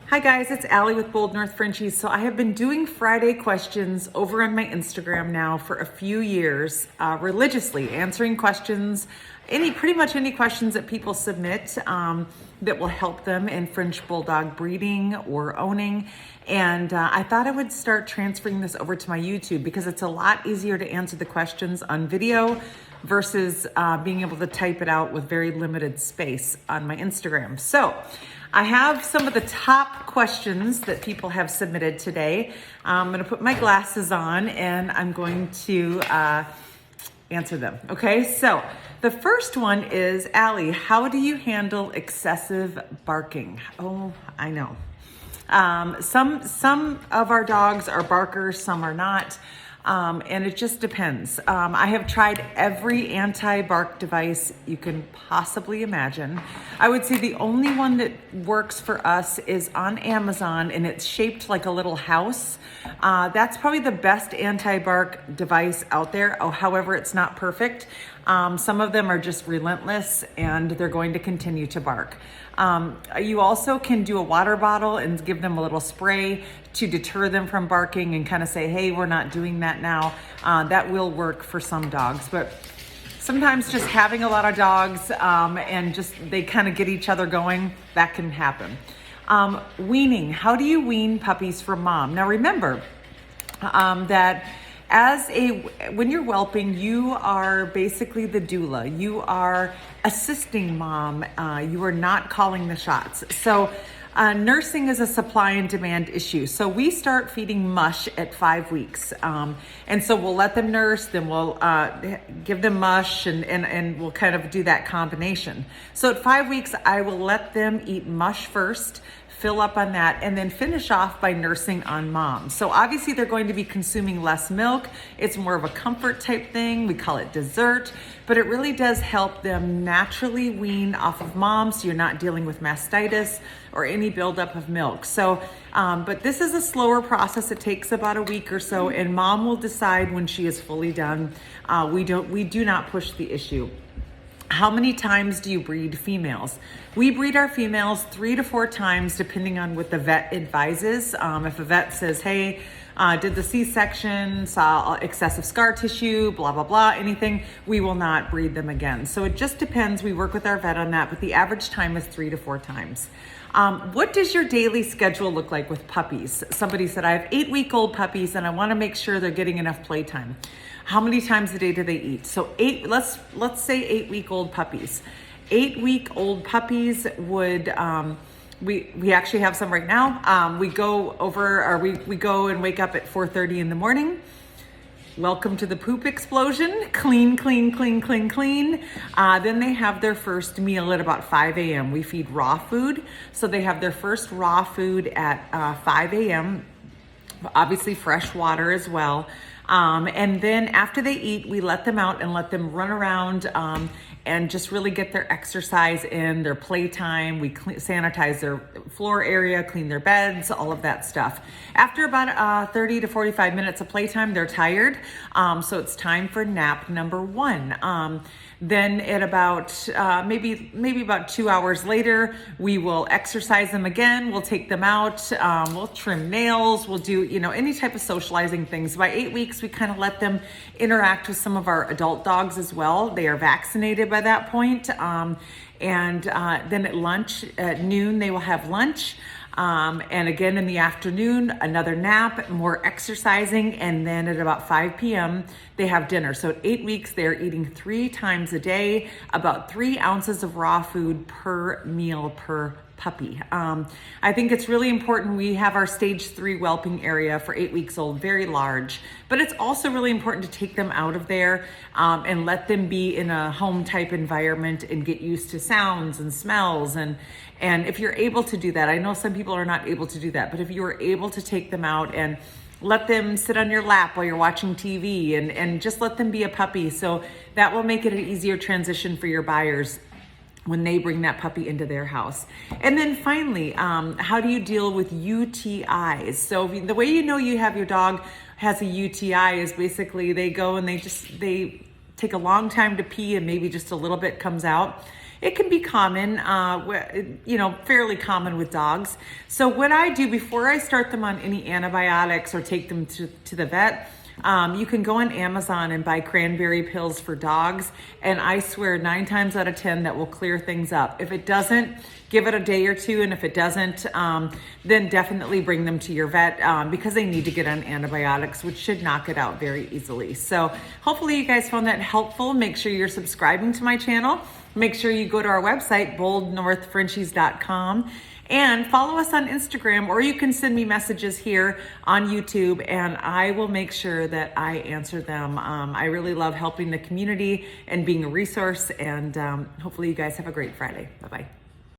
Hi guys, it's Allie with Bold North Frenchies. So I have been doing Friday questions over on my Instagram now for a few years, religiously answering questions, pretty much any questions that people submit that will help them in French Bulldog breeding or owning. And I thought I would start transferring this over to my YouTube because it's a lot easier to answer the questions on video versus being able to type it out with very limited space on my Instagram. So I have some of the top questions that people have submitted today. I'm going to put my glasses on and I'm going to answer them. Okay, so the first one is, Allie, how do you handle excessive barking? Oh, I know. Some of our dogs are barkers, some are not. And it just depends. I have tried every anti-bark device you can possibly imagine. I would say the only one that works for us is on Amazon, and it's shaped like a little house. That's probably the best anti-bark device out there. Oh, however, it's not perfect. Some of them are just relentless and they're going to continue to bark. You also can do a water bottle and give them a little spray to deter them from barking and kind of say, hey, we're not doing that now. That will work for some dogs, but sometimes just having a lot of dogs and just they kind of get each other going, that can happen. Weaning, how do you wean puppies from mom? Now remember that when you're whelping, you are basically the doula. You are assisting mom. You are not calling the shots. So nursing is a supply and demand issue. So we start feeding mush at 5 weeks. And so we'll let them nurse, then we'll give them mush and we'll kind of do that combination. So at 5 weeks, I will let them eat mush first, fill up on that, and then finish off by nursing on mom. So obviously they're going to be consuming less milk. It's more of a comfort type thing. We call it dessert, but it really does help them naturally wean off of mom so you're not dealing with mastitis or any buildup of milk. So, but this is a slower process. It takes about a week or so, and mom will decide when she is fully done. We do not push the issue. How many times do you breed females? We breed our females 3 to 4 times, depending on what the vet advises. If a vet says, hey, did the C-section, saw excessive scar tissue, blah, blah, blah, anything, we will not breed them again. So it just depends. We work with our vet on that, but the average time is 3 to 4 times. What does your daily schedule look like with puppies? Somebody said, I have 8-week-old puppies and I want to make sure they're getting enough playtime. How many times a day do they eat? So let's say 8-week-old puppies. 8-week-old puppies would, we actually have some right now. We go and wake up at 4:30 in the morning. Welcome to the poop explosion. Clean, clean, clean, clean, clean. Then they have their first meal at about 5 a.m. We feed raw food. So they have their first raw food at 5 a.m. Obviously fresh water as well. And then after they eat, we let them out and let them run around and just really get their exercise in, their playtime. We sanitize their floor area, clean their beds, all of that stuff. After about 30 to 45 minutes of playtime, they're tired. So it's time for nap number 1. Then at about maybe about 2 hours later, we will exercise them again. We'll take them out. We'll trim nails. We'll do any type of socializing things. By 8 weeks, we kind of let them interact with some of our adult dogs as well. They are vaccinated by that point. And then at noon, they will have lunch. And again in the afternoon, another nap, more exercising, and then at about 5 p.m. they have dinner. So at 8 weeks, they're eating 3 times a day, about 3 ounces of raw food per meal per puppy. I think it's really important. We have our stage 3 whelping area for 8 weeks old, very large, but it's also really important to take them out of there and let them be in a home type environment and get used to sounds and smells. And if you're able to do that, I know some people are not able to do that, but if you are able to take them out and let them sit on your lap while you're watching TV and just let them be a puppy. So that will make it an easier transition for your buyers when they bring that puppy into their house. And then finally, how do you deal with UTIs? So the way you know you have your dog has a UTI is basically they go and they take a long time to pee and maybe just a little bit comes out. it can be common, fairly common with dogs. So what I do before I start them on any antibiotics or take them to the vet, you can go on Amazon and buy cranberry pills for dogs, and I swear 9 times out of 10 that will clear things up. If it doesn't, give it a day or two, and if it doesn't, then definitely bring them to your vet because they need to get on antibiotics, which should knock it out very easily. So hopefully you guys found that helpful. Make sure you're subscribing to my channel. Make sure you go to our website, boldnorthfrenchies.com, and follow us on Instagram, or you can send me messages here on YouTube and I will make sure that I answer them. I really love helping the community and being a resource, and hopefully you guys have a great Friday. Bye-bye.